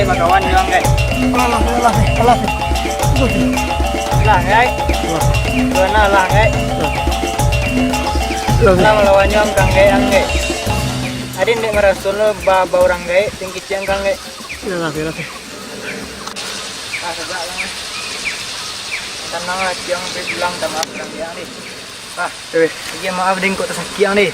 magawan nyo ang guys. Alah. Lang guys. Dua na lang guys. Lang melawan nyo ang kang guys. Adin di merasul baba orang guys. Tinggi ciang kang guys. Laki. Ah sejak lang. Tenang lah ciang bilang sama kang yang nih. Ah, iya maaf ding kok tersakiang nih.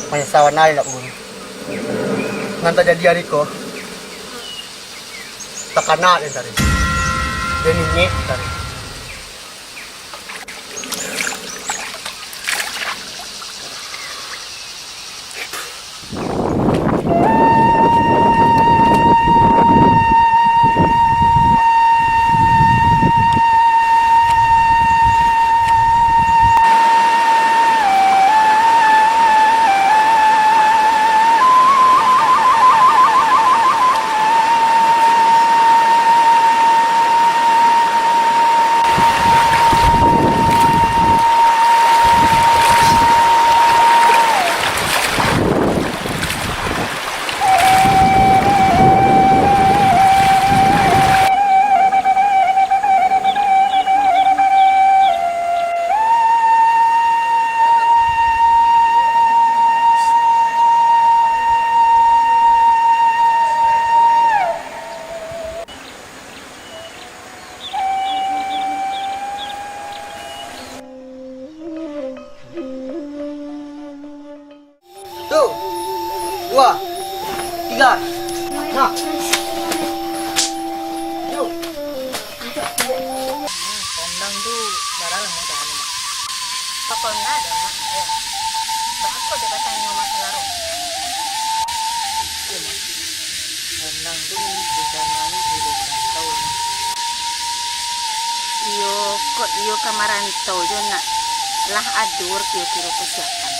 Panyasawan na lang ulo. Nganta jadi hari ko. Takana din tadi. Deninye tadi. Tuh, 2, 3, nah. Yuk. Kandang tuh barang mau tahan. Apa enggak ada mak? Ya. Bakal dapat tanya masalah rom. Iya mas. Kandang tuh rencananya di tahun. Iyo kamaran tau jo nak lah adur kiro kiro persiapan.